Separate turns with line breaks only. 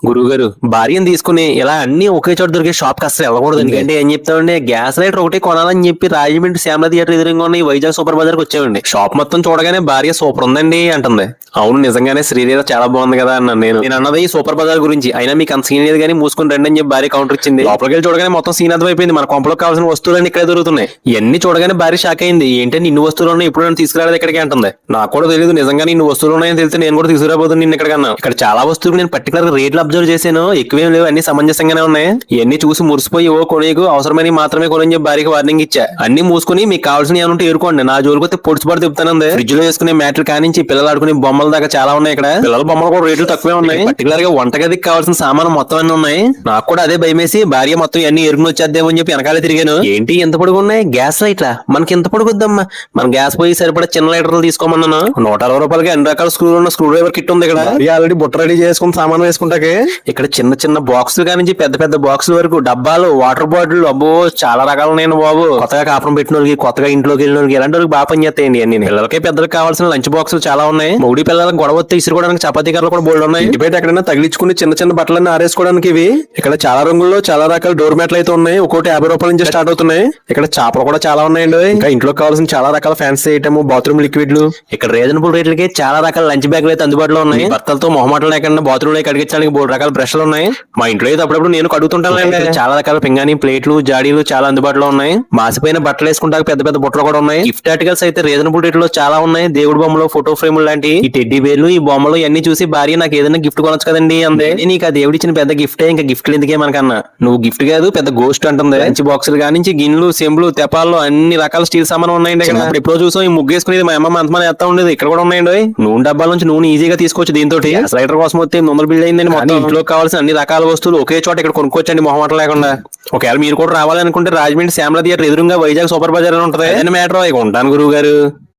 గురువుగారు భార్యను తీసుకుని ఇలా అన్ని ఒకే చోట దొరికే షాప్ కి అసలు వెళ్ళకూడదు. ఎందుకంటే ఏం చెప్తామండి, గ్యాస్ లైటర్ ఒకటి కొనాలని చెప్పి రాజమండ్రి శ్యామల థియేటర్ ఎదురుగా ఉన్న ఈ వైజాగ్ సూపర్ బజార్ కి వచ్చామండి. షాప్ మొత్తం చూడగానే భార్య సూపర్ ఉందండి అంటుంది. అవును నిజంగానే శ్రీదేవి చాలా బాగుంది కదా అన్నాను. నేను అన్నది ఈ సూపర్ బజార్ గురించి. అయినా మీకు అంత సీన్ లేదు కానీ మూసుకుని రండి అని చెప్పి భార్య కౌంటర్ ఇచ్చింది. లోపలికి వెళ్ళి చూడగానే మొత్తం సీన్ అర్థం అయిపోయింది. మన కొంపలో కావాల్సిన వస్తువులన్నీ ఇక్కడే దొరుకుతున్నాయి. ఇవన్నీ చూడగానే భార్య షాక్ అయింది. ఏంటంటే ఇన్ని వస్తువులు ఉన్నాయి, ఇప్పుడు నన్ను తీసుకురాలేదు ఇక్కడికి అంటుంది. నాకు కూడా తెలియదు, నిజంగానే ఇన్ని వస్తువులు ఉన్నాయని తెలిస్తే నేను కూడా తీసుకురాబోతుంది నిన్న ఇక్కడికన్నా. ఇక్కడ చాలా వస్తువులు నేను పర్టికులర్ గా రేట్లు అబ్జర్వ్ చేశాను, ఎక్కువేం లేవు, అన్ని సమంజసంగానే ఉన్నాయి. ఇవన్నీ చూసి మురిసిపోయి ఓ కొనేకు అవసరమని మాత్రమే కొనని చెప్పి భార్యకి వార్నింగ్ ఇచ్చా. అన్ని మూసుకుని మీకు కావాల్సిన ఏమంటే ఏరుకోండి, నా జోలికి పొడిచిపడి తిప్పుతానంది. ఫ్రిడ్జ్ లో వేసుకునే మ్యాట్లు కానించి పిల్లలు ఆడుకునే బొమ్మల దాకా చాలా ఉన్నాయి. ఇక్కడ పిల్లల బొమ్మలు కూడా రేట్లు తక్కువే ఉన్నాయి. పర్టికులర్ గా వంటగదికి కావాల్సిన సామాను మొత్తం అన్ని ఉన్నాయి. నాకు కూడా అదే భయమేసి భార్య మొత్తం అన్ని ఎరుకుని వచ్చేద్దామని అని చెప్పి వెనకాలే తిరిగాను. ఏంటి ఎంత పొడుగు ఉన్నాయి గ్యాస్ లైట్లా, మనకి ఎంత పొడుగుద్దమ్మా, మన గ్యాస్ పోయి సరిపడా చిన్న లైటర్లు తీసుకోమన్నాను. 160 రూపాయలకి అన్ని రకాల స్క్రూ ఉన్న స్క్రూ డ్రైవర్ కిట్ ఉంది. ఇక్కడ ఆల్రెడీ బుట్ట రెడీ చేసుకుని సామాన్ వేసుకుంటాకే. ఇక్కడ చిన్న చిన్న బాక్సులు కానించి పెద్ద పెద్ద బాక్సుల వరకు డబ్బాలు, వాటర్ బాటిల్, అబ్బో చాలా రకాలు ఉన్నాయి బాబు. కొత్తగా కాపురం పెట్టిన వాళ్ళకి, కొత్తగా ఇంట్లోకి వెళ్ళిన వాళ్ళకి, ఇలాంటి వాళ్ళకి బాగా పనిచేస్తాయండి అన్ని. పిల్లలకి పెద్దలకు కావాల్సిన లంచ్ బాక్సులు చాలా ఉన్నాయి. మౌడి పిల్లలకు గొడవ ఇసుకోవడానికి చపాతీ కర్రలు కూడా బోల్డ్ ఉన్నాయి. ఇంటి బయట ఎక్కడైనా తగిలించుకుని చిన్న చిన్న బట్టలన్నీ ఆరేసుకోవడానికి ఇవి. ఇక్కడ చాలా రంగుల్లో చాలా రకాల డోర్ మ్యాట్లు అయితే ఉన్నాయి. ఒక్కోటి 50 రూపాయల నుంచి స్టార్ట్ అవుతున్నాయి. ఇక్కడ చేపలు కూడా చాలా ఉన్నాయండి. ఇంకా ఇంట్లో కావాల్సిన చాలా రకాల ఫ్యాన్సీ ఐటమ్, బాత్రూమ్ లిక్విడ్లు. ఇక్కడ రీజనబుల్ రేట్లకి చాలా రకాల లంచ్ బ్యాగ్లు అయితే అందుబాటులో ఉన్నాయి. భర్తలతో మొహమాటలు లేకుండా బాత్రూమ్ లో కడిగించడానికి 3 రకాల బ్రష్లు ఉన్నాయి. మా ఇంట్లో అయితే అప్పుడప్పుడు నేను కడుగుతుంటాను. చాలా రకాల పింగాణి, ప్లేట్లు, జాడీలు చాలా అందుబాటులో ఉన్నాయి. మాసిపోయిన బట్టలు వేసుకుంటా పెద్ద పెద్ద బుట్టలు కూడా ఉన్నాయి. గిఫ్ట్ ఆర్టికల్స్ అయితే రీజనబుల్ రేట్ లో చాలా ఉన్నాయి. దేవుడి బొమ్మలు, ఫోటో ఫ్రేములు లాంటి ఈ టెడ్డీ బేర్లు, ఈ బొమ్మలు ఇవన్నీ చూసి భార్య నాకు ఏదైనా గిఫ్ట్ కొనొచ్చు కదండి అందే. నీకు ఆ దేవుడి ఇచ్చిన పెద్ద గిఫ్టే, ఇంకా గిఫ్ట్లు ఎందుకే మనకన్నా, నువ్వు గిఫ్ట్ కాదు పెద్ద గోస్ట్ అంటుంది. లంచ్ బాక్సులు కానించి గిన్నెలు, సెంబులు, తెపాలు, అన్ని రకాల స్టీల్ సామాన్ ఉన్నాయండి. ఎప్పుడో చూసాం ఈ ముగ్గు వేసుకునేది మా అమ్మ అంతమంది ఎత్తా ఉండేది. ఇక్కడ కూడా ఉన్నాయండి. నూనె డబ్బాల నుంచి నూనె ఈజీగా తీసుకోవచ్చు దీంతో. స్లైడర్ కోసం వస్తే 800 బిల్ అయిందండి. మొత్తం ఇంట్లో కావాల్సిన అన్ని రకాల వస్తువులు ఒకే చోట ఇక్కడ కొనుక్కోవచ్చండి మొహమాట లేకుండా. ఒకవేళ మీరు కూడా రావాలనుకుంటే రాజమండ్రి శ్యామల థియేటర్ ఎదురుగా వైజాగ్ సూపర్ బజార్ అని ఉంటది. మ్యాటర్ ఇక ఉంటాను గురువు గారు.